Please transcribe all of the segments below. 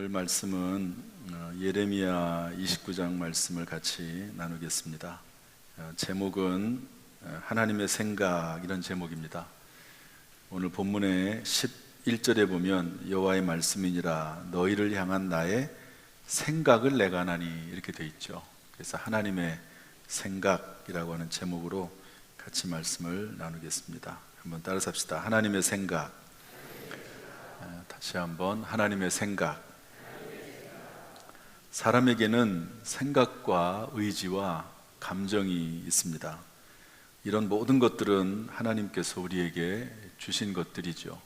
오늘 말씀은 예레미야 29장 말씀을 같이 나누겠습니다. 제목은 하나님의 생각, 이런 제목입니다. 오늘 본문의 11절에 보면 여호와의 말씀이니라 너희를 향한 나의 생각을 내가 하나니, 이렇게 되어 있죠. 그래서 하나님의 생각이라고 하는 제목으로 같이 말씀을 나누겠습니다. 한번 따라서 합시다. 하나님의 생각. 다시 한번 하나님의 생각. 사람에게는 생각과 의지와 감정이 있습니다. 이런 모든 것들은 하나님께서 우리에게 주신 것들이죠.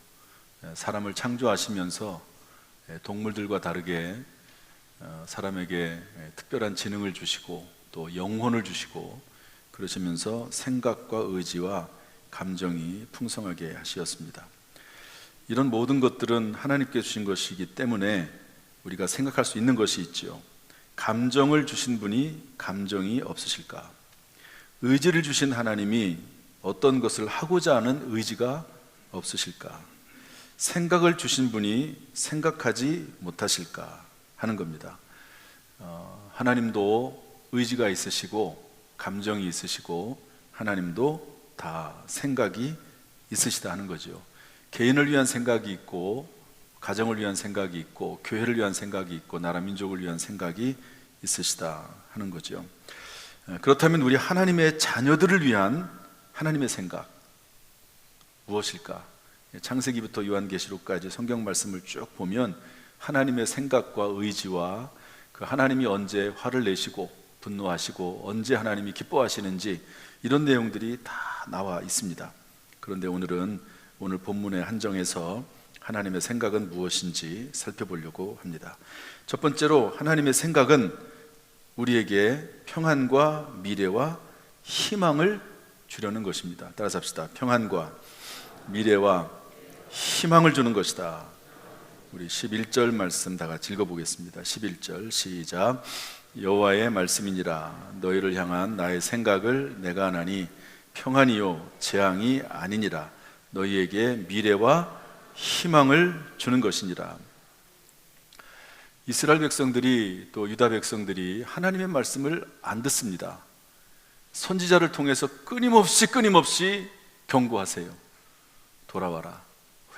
사람을 창조하시면서 동물들과 다르게 사람에게 특별한 지능을 주시고 또 영혼을 주시고 그러시면서 생각과 의지와 감정이 풍성하게 하셨습니다. 이런 모든 것들은 하나님께 주신 것이기 때문에 우리가 생각할 수 있는 것이 있죠. 감정을 주신 분이 감정이 없으실까? 의지를 주신 하나님이 어떤 것을 하고자 하는 의지가 없으실까? 생각을 주신 분이 생각하지 못하실까 하는 겁니다. 하나님도 의지가 있으시고 감정이 있으시고 하나님도 다 생각이 있으시다 하는 거죠. 개인을 위한 생각이 있고 가정을 위한 생각이 있고 교회를 위한 생각이 있고 나라 민족을 위한 생각이 있으시다 하는 거죠. 그렇다면 우리 하나님의 자녀들을 위한 하나님의 생각 무엇일까? 창세기부터 요한계시록까지 성경 말씀을 쭉 보면 하나님의 생각과 의지와 그 하나님이 언제 화를 내시고 분노하시고 언제 하나님이 기뻐하시는지 이런 내용들이 다 나와 있습니다. 그런데 오늘 본문에 한정해서 하나님의 생각은 무엇인지 살펴보려고 합니다. 첫 번째로 하나님의 생각은 우리에게 평안과 미래와 희망을 주려는 것입니다. 따라서 합시다. 평안과 미래와 희망을 주는 것이다. 우리 11절 말씀 다 같이 읽어보겠습니다. 11절 시작. 여호와의 말씀이니라 너희를 향한 나의 생각을 내가 하나니 평안이요 재앙이 아니니라 너희에게 미래와 희망을 주는 것이니라. 이스라엘 백성들이 또 유다 백성들이 하나님의 말씀을 안 듣습니다. 선지자를 통해서 끊임없이 경고하세요. 돌아와라,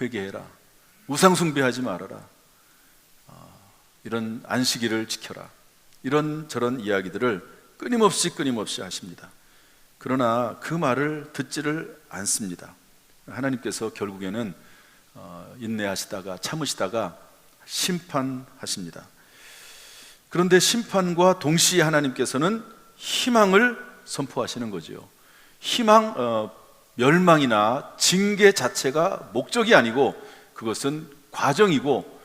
회개해라, 우상 숭배하지 말아라, 이런 안식일을 지켜라, 이런저런 이야기들을 끊임없이 하십니다. 그러나 그 말을 듣지를 않습니다. 하나님께서 결국에는 인내하시다가 참으시다가 심판하십니다. 그런데 심판과 동시에 하나님께서는 희망을 선포하시는 거죠. 멸망이나 징계 자체가 목적이 아니고 그것은 과정이고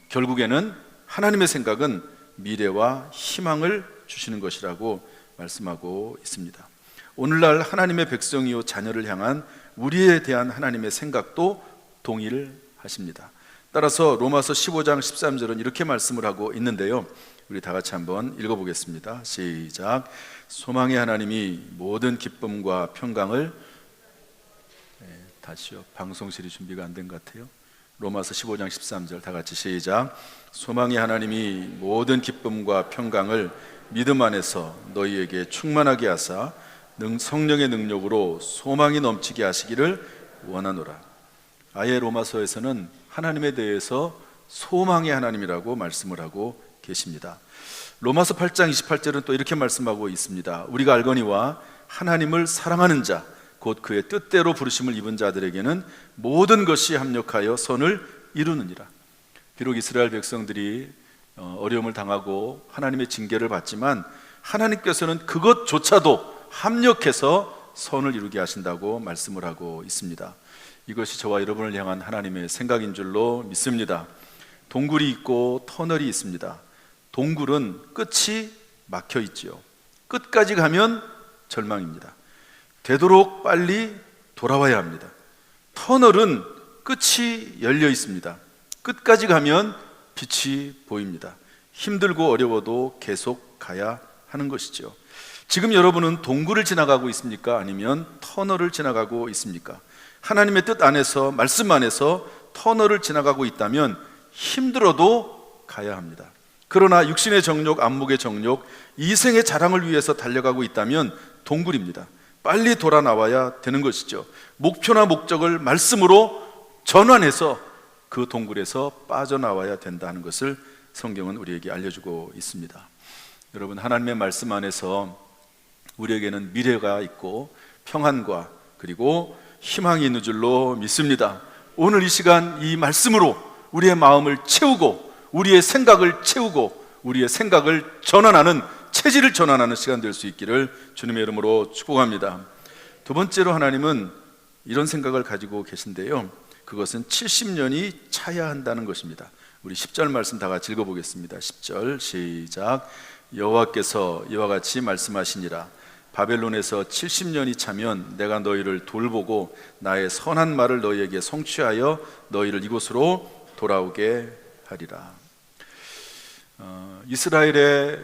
결국에는 하나님의 생각은 미래와 희망을 주시는 것이라고 말씀하고 있습니다. 오늘날 하나님의 백성이요 자녀를 향한 우리에 대한 하나님의 생각도 동일하십니다. 따라서 로마서 15장 13절은 이렇게 말씀을 하고 있는데요, 우리 다 같이 한번 읽어보겠습니다. 시작. 소망의 하나님이 모든 기쁨과 평강을 다시요, 방송실이 준비가 안 된 것 같아요. 로마서 15장 13절 다 같이 시작. 소망의 하나님이 모든 기쁨과 평강을 믿음 안에서 너희에게 충만하게 하사 성령의 능력으로 소망이 넘치게 하시기를 원하노라. 아예 로마서에서는 하나님에 대해서 소망의 하나님이라고 말씀을 하고 계십니다. 로마서 8장 28절은 또 이렇게 말씀하고 있습니다. 우리가 알거니와 하나님을 사랑하는 자 곧 그의 뜻대로 부르심을 입은 자들에게는 모든 것이 합력하여 선을 이루느니라. 비록 이스라엘 백성들이 어려움을 당하고 하나님의 징계를 받지만 하나님께서는 그것조차도 합력해서 선을 이루게 하신다고 말씀을 하고 있습니다. 이것이 저와 여러분을 향한 하나님의 생각인 줄로 믿습니다. 동굴이 있고 터널이 있습니다. 동굴은 끝이 막혀 있지요. 끝까지 가면 절망입니다. 되도록 빨리 돌아와야 합니다. 터널은 끝이 열려 있습니다. 끝까지 가면 빛이 보입니다. 힘들고 어려워도 계속 가야 하는 것이죠. 지금 여러분은 동굴을 지나가고 있습니까? 아니면 터널을 지나가고 있습니까? 하나님의 뜻 안에서, 말씀 안에서 터널을 지나가고 있다면 힘들어도 가야 합니다. 그러나 육신의 정욕, 안목의 정욕, 이생의 자랑을 위해서 달려가고 있다면 동굴입니다. 빨리 돌아 나와야 되는 것이죠. 목표나 목적을 말씀으로 전환해서 그 동굴에서 빠져나와야 된다는 것을 성경은 우리에게 알려주고 있습니다. 여러분, 하나님의 말씀 안에서 우리에게는 미래가 있고 평안과 그리고 희망이 있는 줄로 믿습니다. 오늘 이 시간 이 말씀으로 우리의 마음을 채우고 우리의 생각을 채우고 우리의 생각을 전환하는, 체질을 전환하는 시간 될 수 있기를 주님의 이름으로 축복합니다. 두 번째로 하나님은 이런 생각을 가지고 계신데요, 그것은 70년이 차야 한다는 것입니다. 우리 10절 말씀 다 같이 읽어보겠습니다. 10절 시작. 여호와께서 이와 같이 말씀하시니라. 바벨론에서 70년이 차면 내가 너희를 돌보고 나의 선한 말을 너희에게 성취하여 너희를 이곳으로 돌아오게 하리라. 이스라엘의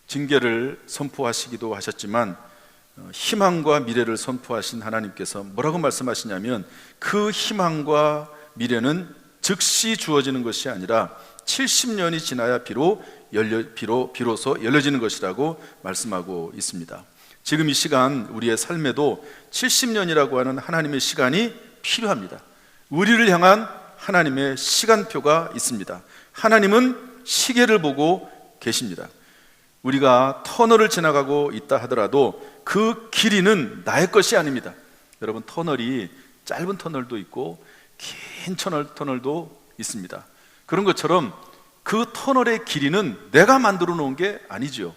징계를 선포하시기도 하셨지만 희망과 미래를 선포하신 하나님께서 뭐라고 말씀하시냐면, 그 희망과 미래는 즉시 주어지는 것이 아니라 70년이 지나야 비로소 열려지는 것이라고 말씀하고 있습니다. 지금 이 시간 우리의 삶에도 70년이라고 하는 하나님의 시간이 필요합니다. 우리를 향한 하나님의 시간표가 있습니다. 하나님은 시계를 보고 계십니다. 우리가 터널을 지나가고 있다 하더라도 그 길이는 나의 것이 아닙니다. 여러분, 터널이 짧은 터널도 있고 긴 터널도 있습니다. 그런 것처럼 그 터널의 길이는 내가 만들어 놓은 게 아니죠.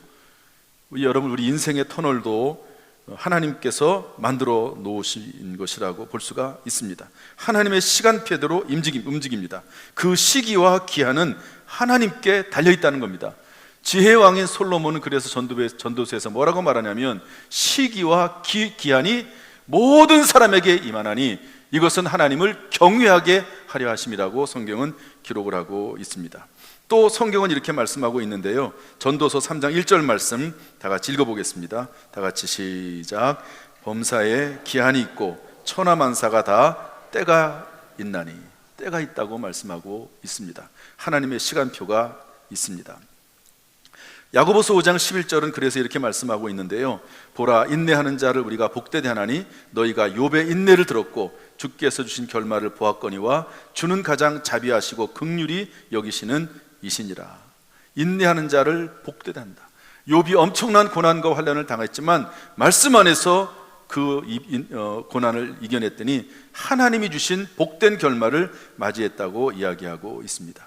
여러분, 우리 인생의 터널도 하나님께서 만들어 놓으신 것이라고 볼 수가 있습니다. 하나님의 시간표대로 움직입니다. 그 시기와 기한은 하나님께 달려있다는 겁니다. 지혜의 왕인 솔로몬은 그래서 전도서에서 뭐라고 말하냐면, 시기와 기한이 모든 사람에게 임하나니 이것은 하나님을 경외하게 하려 하심이라고 성경은 기록을 하고 있습니다. 또 성경은 이렇게 말씀하고 있는데요, 전도서 3장 1절 말씀 다 같이 읽어보겠습니다. 다 같이 시작. 범사에 기한이 있고 천하만사가 다 때가 있나니, 때가 있다고 말씀하고 있습니다. 하나님의 시간표가 있습니다. 야고보서 5장 11절은 그래서 이렇게 말씀하고 있는데요, 보라, 인내하는 자를 우리가 복되게 하나니 너희가 욥의 인내를 들었고 주께서 주신 결말을 보았거니와 주는 가장 자비하시고 긍휼히 여기시는 이시니라. 인내하는 자를 복되게 한다. 욥이 엄청난 고난과 환난을 당했지만 말씀 안에서 그 고난을 이겨냈더니 하나님이 주신 복된 결말을 맞이했다고 이야기하고 있습니다.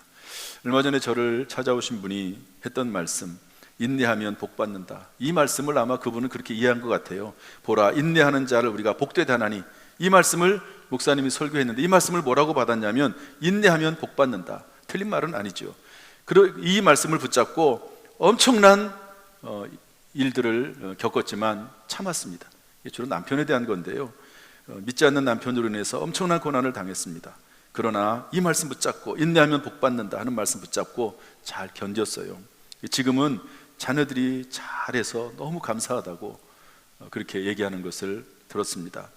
얼마 전에 저를 찾아오신 분이 했던 말씀, 인내하면 복받는다. 이 말씀을 아마 그분은 그렇게 이해한 것 같아요. 보라, 인내하는 자를 우리가 복되게 하나니, 이 말씀을 목사님이 설교했는데 이 말씀을 뭐라고 받았냐면, 인내하면 복받는다. 틀린 말은 아니죠. 이 말씀을 붙잡고 엄청난 일들을 겪었지만 참았습니다. 주로 남편에 대한 건데요, 믿지 않는 남편으로 인해서 엄청난 고난을 당했습니다. 그러나 이 말씀 붙잡고, 인내하면 복받는다 하는 말씀 붙잡고 잘 견뎠어요. 지금은 자녀들이 잘해서 너무 감사하다고 그렇게 얘기하는 것을 들었습니다.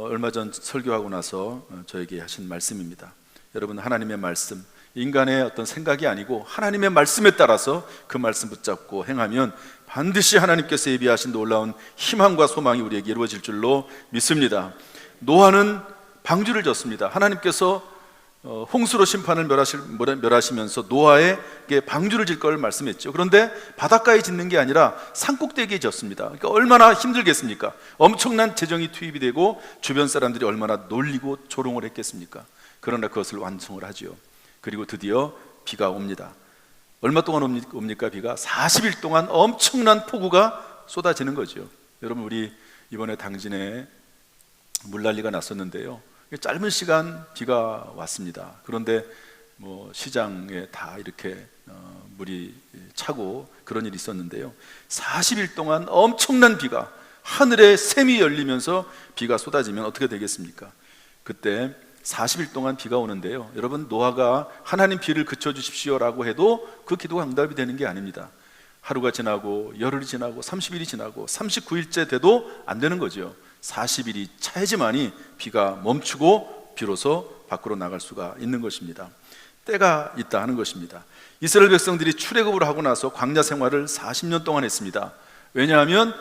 얼마 전 설교하고 나서 저에게 하신 말씀입니다. 여러분, 하나님의 말씀, 인간의 어떤 생각이 아니고 하나님의 말씀에 따라서 그 말씀 붙잡고 행하면 반드시 하나님께서 예비하신 놀라운 희망과 소망이 우리에게 이루어질 줄로 믿습니다. 노아는 방주를 졌습니다. 하나님께서 홍수로 심판을 멸하시면서 노아에게 방주를 질 걸 말씀했죠. 그런데 바닷가에 짓는 게 아니라 산꼭대기에 졌습니다. 그러니까 얼마나 힘들겠습니까? 엄청난 재정이 투입이 되고 주변 사람들이 얼마나 놀리고 조롱을 했겠습니까? 그러나 그것을 완성을 하죠. 그리고 드디어 비가 옵니다. 얼마 동안 옵니까? 비가 40일 동안 엄청난 폭우가 쏟아지는 거죠. 여러분, 우리 이번에 당진에 물난리가 났었는데요, 짧은 시간 비가 왔습니다. 그런데 시장에 다 이렇게 물이 차고 그런 일이 있었는데요, 40일 동안 엄청난 비가, 하늘에 샘이 열리면서 비가 쏟아지면 어떻게 되겠습니까? 그때 40일 동안 비가 오는데요, 여러분, 노아가 하나님 비를 그쳐주십시오라고 해도 그 기도가 응답이 되는 게 아닙니다. 하루가 지나고 열흘이 지나고 30일이 지나고 39일째 돼도 안 되는 거죠. 40일이 차야지만이 비가 멈추고 비로소 밖으로 나갈 수가 있는 것입니다. 때가 있다 하는 것입니다. 이스라엘 백성들이 출애굽을 하고 나서 광야 생활을 40년 동안 했습니다. 왜냐하면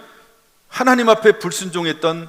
하나님 앞에 불순종했던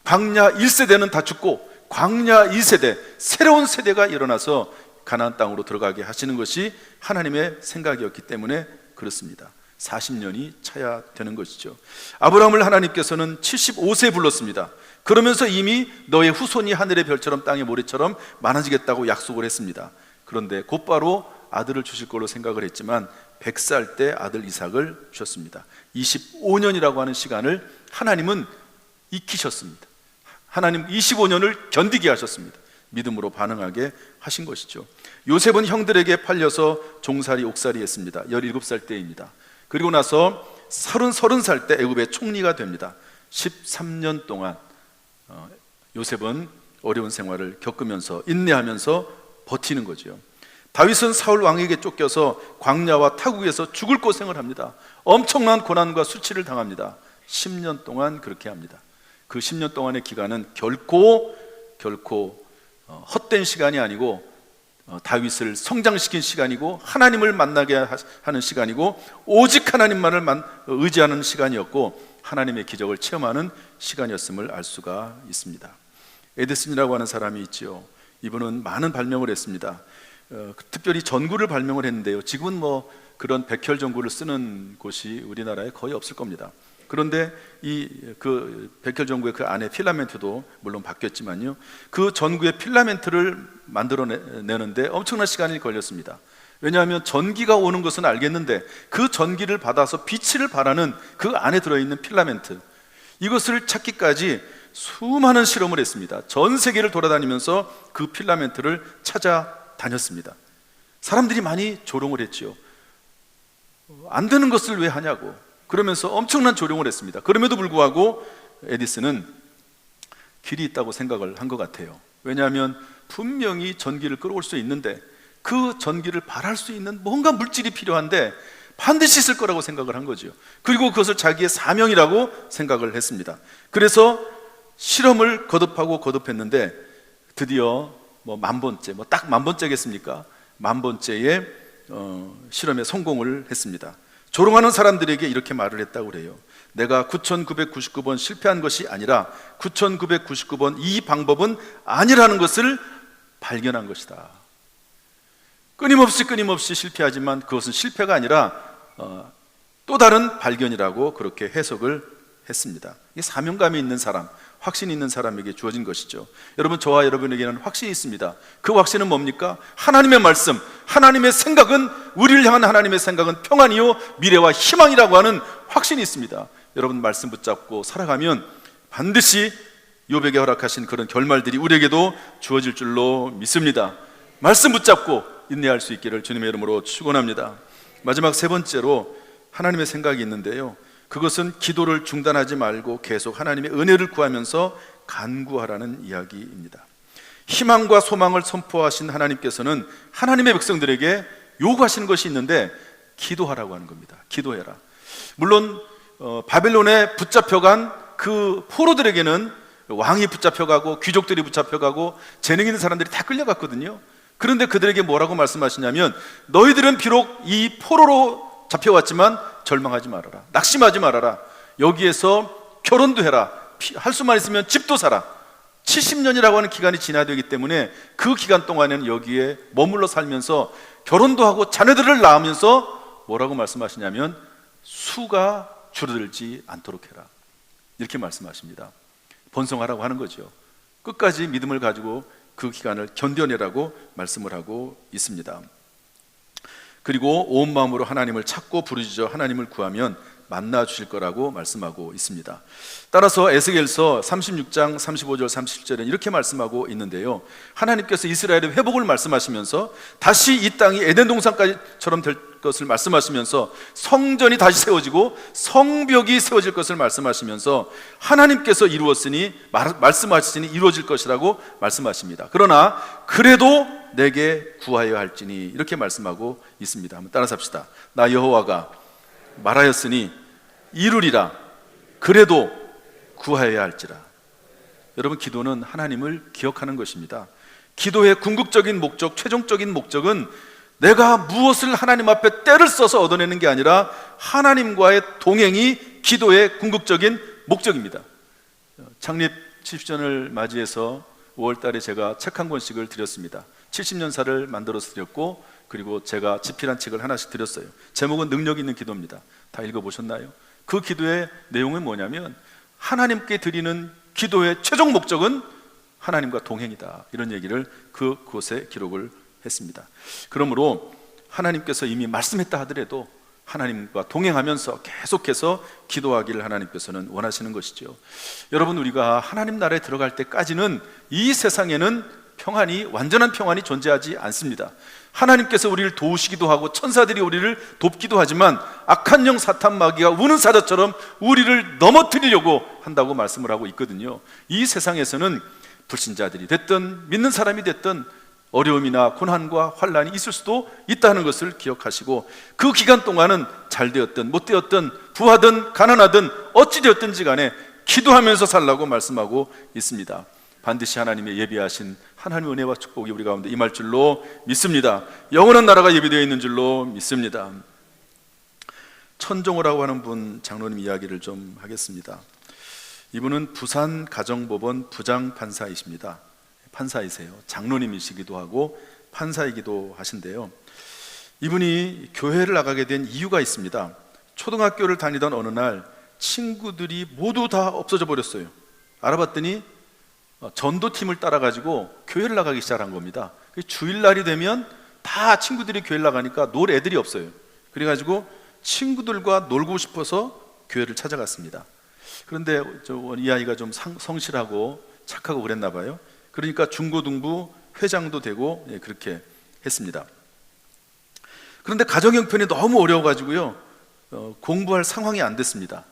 광야 1세대는 다 죽고 광야 2세대, 새로운 세대가 일어나서 가나안 땅으로 들어가게 하시는 것이 하나님의 생각이었기 때문에 그렇습니다. 40년이 차야 되는 것이죠. 아브라함을 하나님께서는 75세에 불렀습니다. 그러면서 이미 너의 후손이 하늘의 별처럼 땅의 모래처럼 많아지겠다고 약속을 했습니다. 그런데 곧바로 아들을 주실 걸로 생각을 했지만 100살 때 아들 이삭을 주셨습니다. 25년이라고 하는 시간을 하나님은 익히셨습니다. 하나님 25년을 견디게 하셨습니다. 믿음으로 반응하게 하신 것이죠. 요셉은 형들에게 팔려서 종살이 옥살이 했습니다. 17살 때입니다. 그리고 나서 30살 때 애굽의 총리가 됩니다. 13년 동안 요셉은 어려운 생활을 겪으면서 인내하면서 버티는 거죠. 다윗은 사울 왕에게 쫓겨서 광야와 타국에서 죽을 고생을 합니다. 엄청난 고난과 수치를 당합니다. 10년 동안 그렇게 합니다. 그 10년 동안의 기간은 결코 헛된 시간이 아니고 다윗을 성장시킨 시간이고 하나님을 만나게 하는 시간이고 오직 하나님만을 의지하는 시간이었고 하나님의 기적을 체험하는 시간이었음을 알 수가 있습니다. 에디슨이라고 하는 사람이 있지요. 이분은 많은 발명을 했습니다. 특별히 전구를 발명을 했는데요. 지금은 그런 백혈 전구를 쓰는 곳이 우리나라에 거의 없을 겁니다. 그런데 그 백혈 전구의 그 안에 필라멘트도 물론 바뀌었지만요, 그 전구의 필라멘트를 만들어내는데 엄청난 시간이 걸렸습니다. 왜냐하면 전기가 오는 것은 알겠는데 그 전기를 받아서 빛을 발하는 그 안에 들어있는 필라멘트, 이것을 찾기까지 수많은 실험을 했습니다. 전 세계를 돌아다니면서 그 필라멘트를 찾아다녔습니다. 사람들이 많이 조롱을 했지요. 안 되는 것을 왜 하냐고 그러면서 엄청난 조롱을 했습니다. 그럼에도 불구하고 에디슨은 길이 있다고 생각을 한 것 같아요. 왜냐하면 분명히 전기를 끌어올 수 있는데 그 전기를 발할 수 있는 뭔가 물질이 필요한데 반드시 있을 거라고 생각을 한 거죠. 그리고 그것을 자기의 사명이라고 생각을 했습니다. 그래서 실험을 거듭했는데 드디어 만번째, 딱 만번째겠습니까? 만번째의 실험에 성공을 했습니다. 조롱하는 사람들에게 이렇게 말을 했다고 그래요. 내가 9,999번 실패한 것이 아니라 9,999번 이 방법은 아니라는 것을 발견한 것이다. 끊임없이 실패하지만 그것은 실패가 아니라 또 다른 발견이라고 그렇게 해석을 했습니다. 이게 사명감이 있는 사람, 확신이 있는 사람에게 주어진 것이죠. 여러분, 저와 여러분에게는 확신이 있습니다. 그 확신은 뭡니까? 하나님의 말씀, 하나님의 생각은, 우리를 향한 하나님의 생각은 평안이요 미래와 희망이라고 하는 확신이 있습니다. 여러분, 말씀 붙잡고 살아가면 반드시 욥에게 허락하신 그런 결말들이 우리에게도 주어질 줄로 믿습니다. 말씀 붙잡고 인내할 수 있기를 주님의 이름으로 축원합니다. 마지막 세 번째로 하나님의 생각이 있는데요, 그것은 기도를 중단하지 말고 계속 하나님의 은혜를 구하면서 간구하라는 이야기입니다. 희망과 소망을 선포하신 하나님께서는 하나님의 백성들에게 요구하시는 것이 있는데 기도하라고 하는 겁니다. 기도해라. 물론 바벨론에 붙잡혀간 그 포로들에게는 왕이 붙잡혀가고 귀족들이 붙잡혀가고 재능 있는 사람들이 다 끌려갔거든요. 그런데 그들에게 뭐라고 말씀하시냐면, 너희들은 비록 이 포로로 잡혀왔지만 절망하지 말아라, 낙심하지 말아라, 여기에서 결혼도 해라, 할 수만 있으면 집도 사라. 70년이라고 하는 기간이 지나야 되기 때문에 그 기간 동안에는 여기에 머물러 살면서 결혼도 하고 자녀들을 낳으면서 뭐라고 말씀하시냐면 수가 줄어들지 않도록 해라, 이렇게 말씀하십니다. 번성하라고 하는 거죠. 끝까지 믿음을 가지고 그 기간을 견뎌내라고 말씀을 하고 있습니다. 그리고 온 마음으로 하나님을 찾고 부르짖어 하나님을 구하면 만나 주실 거라고 말씀하고 있습니다. 따라서 에스겔서 36장 35절 37절은 이렇게 말씀하고 있는데요, 하나님께서 이스라엘의 회복을 말씀하시면서 다시 이 땅이 에덴 동산까지처럼 될 것을 말씀하시면서 성전이 다시 세워지고 성벽이 세워질 것을 말씀하시면서 하나님께서 이루었으니 말씀하시니 이루어질 것이라고 말씀하십니다. 그러나 그래도 내게 구하여야 할지니 이렇게 말씀하고 있습니다. 한번 따라서 합시다. 나 여호와가 말하였으니 이루리라. 그래도 구하여야 할지라. 여러분, 기도는 하나님을 기억하는 것입니다. 기도의 궁극적인 목적, 최종적인 목적은 내가 무엇을 하나님 앞에 때를 써서 얻어내는 게 아니라 하나님과의 동행이 기도의 궁극적인 목적입니다. 창립 70주년을 맞이해서 5월 달에 제가 책 한 권씩을 드렸습니다. 70년사를 만들어서 드렸고, 그리고 제가 집필한 책을 하나씩 드렸어요. 제목은 능력 있는 기도입니다. 다 읽어보셨나요? 그 기도의 내용은 뭐냐면 하나님께 드리는 기도의 최종 목적은 하나님과 동행이다, 이런 얘기를 그곳에 기록을 했습니다. 그러므로 하나님께서 이미 말씀했다 하더라도 하나님과 동행하면서 계속해서 기도하기를 하나님께서는 원하시는 것이죠. 여러분, 우리가 하나님 나라에 들어갈 때까지는 이 세상에는 평안이, 완전한 평안이 존재하지 않습니다. 하나님께서 우리를 도우시기도 하고 천사들이 우리를 돕기도 하지만 악한 영 사탄 마귀가 우는 사자처럼 우리를 넘어뜨리려고 한다고 말씀을 하고 있거든요. 이 세상에서는 불신자들이 됐든 믿는 사람이 됐든 어려움이나 고난과 환난이 있을 수도 있다는 것을 기억하시고, 그 기간 동안은 잘 되었든 못 되었든 부하든 가난하든 어찌 되었든지 간에 기도하면서 살라고 말씀하고 있습니다. 반드시 하나님의 예비하신 하나님의 은혜와 축복이 우리 가운데 임할 줄로 믿습니다. 영원한 나라가 예비되어 있는 줄로 믿습니다. 천종호라고 하는 분 장로님 이야기를 좀 하겠습니다. 이분은 부산 가정법원 부장판사이십니다. 판사이세요. 장로님이시기도 하고 판사이기도 하신데요, 이분이 교회를 나가게 된 이유가 있습니다. 초등학교를 다니던 어느 날 친구들이 모두 다 없어져 버렸어요. 알아봤더니 전도팀을 따라가지고 교회를 나가기 시작한 겁니다. 주일날이 되면 다 친구들이 교회를 나가니까 놀 애들이 없어요. 그래가지고 친구들과 놀고 싶어서 교회를 찾아갔습니다. 그런데 이 아이가 좀 성실하고 착하고 그랬나 봐요. 그러니까 중고등부 회장도 되고 그렇게 했습니다. 그런데 가정 형편이 너무 어려워가지고요, 공부할 상황이 안 됐습니다.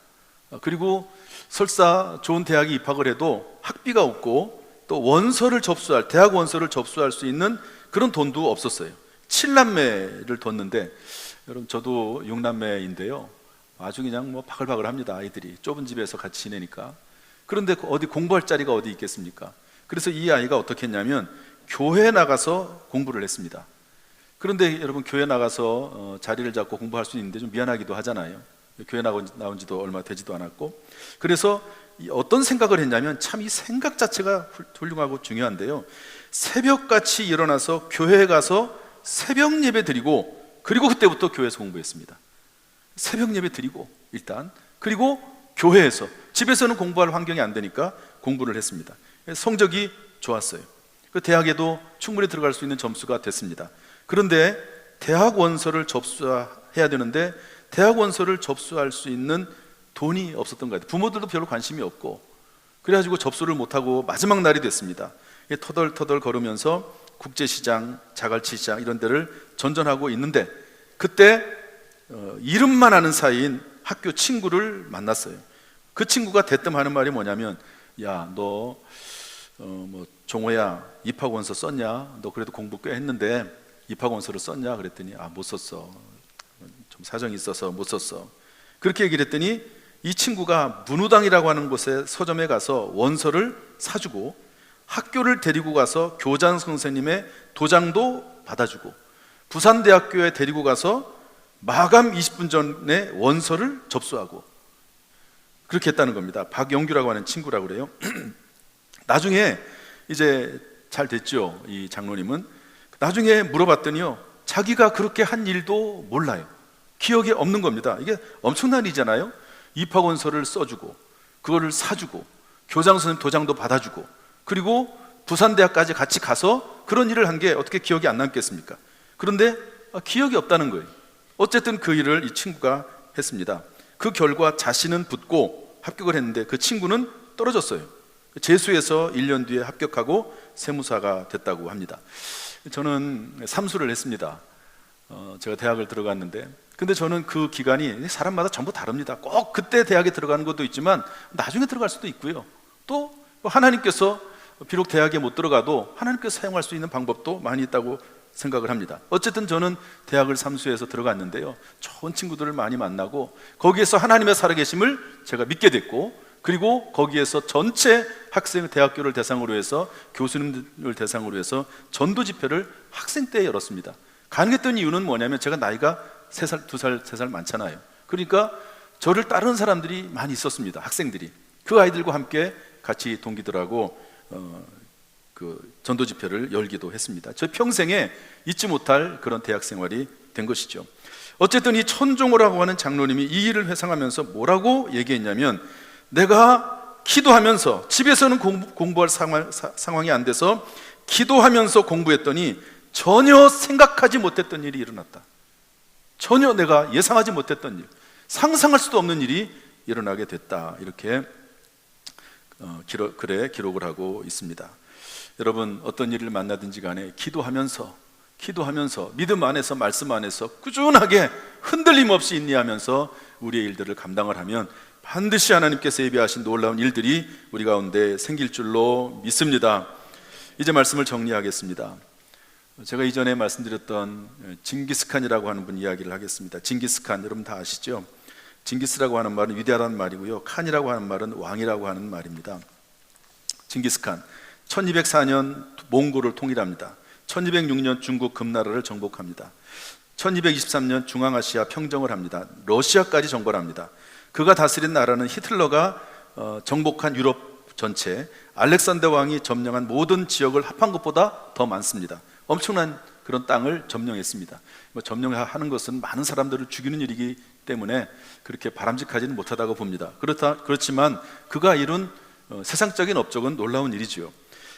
그리고 설사 좋은 대학에 입학을 해도 학비가 없고 또 원서를 접수할, 대학 원서를 접수할 수 있는 그런 돈도 없었어요. 7남매를 뒀는데, 여러분 저도 6남매인데요 아주 그냥 뭐 바글바글합니다. 아이들이 좁은 집에서 같이 지내니까. 그런데 어디 공부할 자리가 어디 있겠습니까? 그래서 이 아이가 어떻게 했냐면 교회에 나가서 공부를 했습니다. 그런데 여러분, 교회 나가서 자리를 잡고 공부할 수 있는데 좀 미안하기도 하잖아요. 교회 나온 지도 얼마 되지도 않았고. 그래서 어떤 생각을 했냐면, 참 이 생각 자체가 훌륭하고 중요한데요, 새벽같이 일어나서 교회에 가서 새벽 예배 드리고, 그리고 그때부터 교회에서 공부했습니다. 새벽 예배 드리고 일단, 그리고 교회에서, 집에서는 공부할 환경이 안 되니까 공부를 했습니다. 성적이 좋았어요. 그 대학에도 충분히 들어갈 수 있는 점수가 됐습니다. 그런데 대학 원서를 접수해야 되는데 대학 원서를 접수할 수 있는 돈이 없었던 것 같아요. 부모들도 별로 관심이 없고, 그래가지고 접수를 못하고 마지막 날이 됐습니다. 터덜터덜 걸으면서 국제시장, 자갈치 시장 이런 데를 전전하고 있는데, 그때 이름만 아는 사이인 학교 친구를 만났어요. 그 친구가 대뜸 하는 말이 뭐냐면, 야, 너 종호야, 입학원서 썼냐? 너 그래도 공부 꽤 했는데 입학원서를 썼냐? 그랬더니 못 썼어. 좀 사정이 있어서 못 썼어. 그렇게 얘기를 했더니 이 친구가 문우당이라고 하는 곳에 서점에 가서 원서를 사주고, 학교를 데리고 가서 교장 선생님의 도장도 받아주고, 부산대학교에 데리고 가서 마감 20분 전에 원서를 접수하고, 그렇게 했다는 겁니다. 박영규라고 하는 친구라고 그래요. 나중에 이제 잘 됐죠. 이 장로님은 나중에 물어봤더니요, 자기가 그렇게 한 일도 몰라요. 기억이 없는 겁니다. 이게 엄청난 일이잖아요. 입학원서를 써주고, 그거를 사주고, 교장 선생님 도장도 받아주고, 그리고 부산대학까지 같이 가서 그런 일을 한 게 어떻게 기억이 안 남겠습니까? 그런데 기억이 없다는 거예요. 어쨌든 그 일을 이 친구가 했습니다. 그 결과 자신은 붙고 합격을 했는데 그 친구는 떨어졌어요. 재수해서 1년 뒤에 합격하고 세무사가 됐다고 합니다. 저는 삼수를 했습니다. 제가 대학을 들어갔는데, 근데 저는 그 기간이 사람마다 전부 다릅니다. 꼭 그때 대학에 들어가는 것도 있지만 나중에 들어갈 수도 있고요, 또 하나님께서 비록 대학에 못 들어가도 하나님께서 사용할 수 있는 방법도 많이 있다고 생각을 합니다. 어쨌든 저는 대학을 삼수해서 들어갔는데요, 좋은 친구들을 많이 만나고 거기에서 하나님의 살아계심을 제가 믿게 됐고, 그리고 거기에서 전체 학생, 대학교를 대상으로 해서 교수님을 대상으로 해서 전도 집회를 학생 때 열었습니다. 가능했던 이유는 뭐냐면 제가 나이가 3살, 2살, 3살 많잖아요. 그러니까 저를 따르는 사람들이 많이 있었습니다. 학생들이. 그 아이들과 함께 같이 동기들하고 그 전도 집회를 열기도 했습니다. 저 평생에 잊지 못할 그런 대학 생활이 된 것이죠. 어쨌든 이 천종호라고 하는 장로님이 이 일을 회상하면서 뭐라고 얘기했냐면, 내가 기도하면서 집에서는 공부할 상황이 안 돼서 기도하면서 공부했더니 전혀 생각하지 못했던 일이 일어났다. 전혀 내가 예상하지 못했던 일, 상상할 수도 없는 일이 일어나게 됐다. 이렇게 글에 기록을 하고 있습니다. 여러분, 어떤 일을 만나든지 간에 기도하면서 믿음 안에서, 말씀 안에서 꾸준하게 흔들림 없이 인내하면서 우리의 일들을 감당을 하면 반드시 하나님께서 예비하신 놀라운 일들이 우리 가운데 생길 줄로 믿습니다. 이제 말씀을 정리하겠습니다. 제가 이전에 말씀드렸던 징기스칸이라고 하는 분 이야기를 하겠습니다. 징기스칸, 여러분 다 아시죠? 징기스라고 하는 말은 위대하다는 말이고요, 칸이라고 하는 말은 왕이라고 하는 말입니다. 징기스칸 1204년 몽골을 통일합니다. 1206년 중국 금나라를 정복합니다. 1223년 중앙아시아 평정을 합니다. 러시아까지 정벌 합니다. 그가 다스린 나라는 히틀러가 정복한 유럽 전체, 알렉산더 왕이 점령한 모든 지역을 합한 것보다 더 많습니다. 엄청난 그런 땅을 점령했습니다. 점령하는 것은 많은 사람들을 죽이는 일이기 때문에 그렇게 바람직하지는 못하다고 봅니다. 그렇지만 그가 이룬 세상적인 업적은 놀라운 일이지요.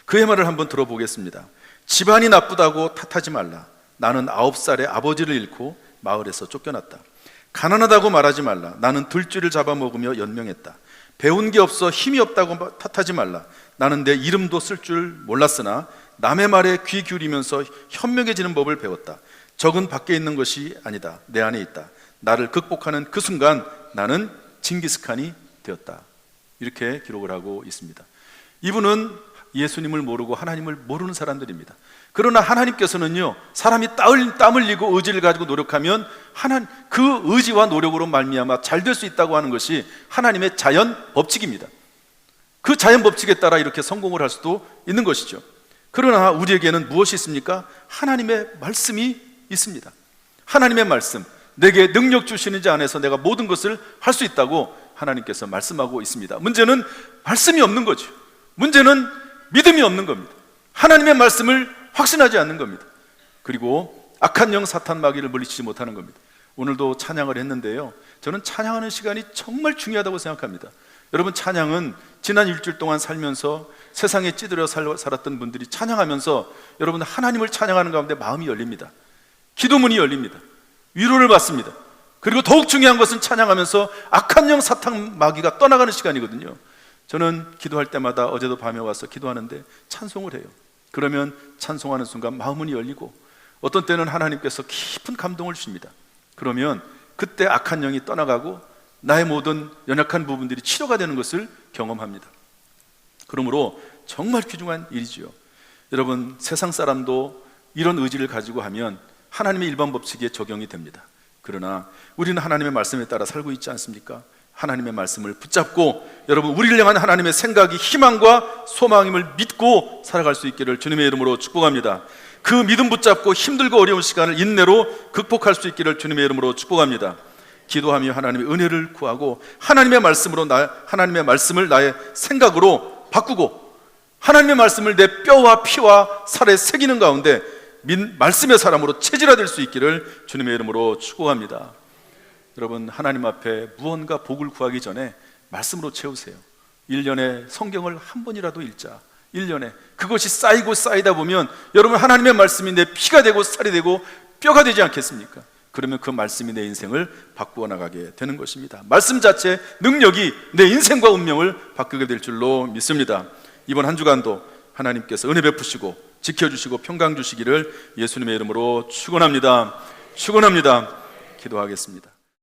그의 말을 한번 들어보겠습니다. 집안이 나쁘다고 탓하지 말라. 나는 9살에 아버지를 잃고 마을에서 쫓겨났다. 가난하다고 말하지 말라. 나는 들쥐를 잡아먹으며 연명했다. 배운 게 없어 힘이 없다고 탓하지 말라. 나는 내 이름도 쓸 줄 몰랐으나 남의 말에 귀 기울이면서 현명해지는 법을 배웠다. 적은 밖에 있는 것이 아니다. 내 안에 있다. 나를 극복하는 그 순간 나는 징기스칸이 되었다. 이렇게 기록을 하고 있습니다. 이분은 예수님을 모르고 하나님을 모르는 사람들입니다. 그러나 하나님께서는요, 사람이 땀 흘리고 의지를 가지고 노력하면 그 의지와 노력으로 말미암아 잘 될 수 있다고 하는 것이 하나님의 자연 법칙입니다. 그 자연 법칙에 따라 이렇게 성공을 할 수도 있는 것이죠. 그러나 우리에게는 무엇이 있습니까? 하나님의 말씀이 있습니다. 하나님의 말씀, 내게 능력 주시는 자 안에서 내가 모든 것을 할 수 있다고 하나님께서 말씀하고 있습니다. 문제는 말씀이 없는 거죠. 문제는 믿음이 없는 겁니다. 하나님의 말씀을 확신하지 않는 겁니다. 그리고 악한 영 사탄 마귀를 물리치지 못하는 겁니다. 오늘도 찬양을 했는데요, 저는 찬양하는 시간이 정말 중요하다고 생각합니다. 여러분, 찬양은 지난 일주일 동안 살면서 세상에 찌들어 살았던 분들이 찬양하면서 여러분 하나님을 찬양하는 가운데 마음이 열립니다. 기도문이 열립니다. 위로를 받습니다. 그리고 더욱 중요한 것은 찬양하면서 악한 영 사탄 마귀가 떠나가는 시간이거든요. 저는 기도할 때마다 어제도 밤에 와서 기도하는데 찬송을 해요. 그러면 찬송하는 순간 마음문이 열리고 어떤 때는 하나님께서 깊은 감동을 주십니다. 그러면 그때 악한 영이 떠나가고 나의 모든 연약한 부분들이 치료가 되는 것을 경험합니다. 그러므로 정말 귀중한 일이지요. 여러분, 세상 사람도 이런 의지를 가지고 하면 하나님의 일반 법칙에 적용이 됩니다. 그러나 우리는 하나님의 말씀에 따라 살고 있지 않습니까? 하나님의 말씀을 붙잡고 여러분, 우리를 향한 하나님의 생각이 희망과 소망임을 믿고 살아갈 수 있기를 주님의 이름으로 축복합니다. 그 믿음 붙잡고 힘들고 어려운 시간을 인내로 극복할 수 있기를 주님의 이름으로 축복합니다. 기도하며 하나님의 은혜를 구하고 하나님의 말씀을 나의 생각으로 바꾸고 하나님의 말씀을 내 뼈와 피와 살에 새기는 가운데 말씀의 사람으로 체질화될 수 있기를 주님의 이름으로 축복합니다. 여러분, 하나님 앞에 무언가 복을 구하기 전에 말씀으로 채우세요. 1년에 성경을 한 번이라도 읽자. 1년에 그것이 쌓이고 쌓이다 보면 여러분, 하나님의 말씀이 내 피가 되고 살이 되고 뼈가 되지 않겠습니까? 그러면 그 말씀이 내 인생을 바꾸어 나가게 되는 것입니다. 말씀 자체 능력이 내 인생과 운명을 바꾸게 될 줄로 믿습니다. 이번 한 주간도 하나님께서 은혜 베푸시고 지켜주시고 평강 주시기를 예수님의 이름으로 축원합니다. 기도하겠습니다.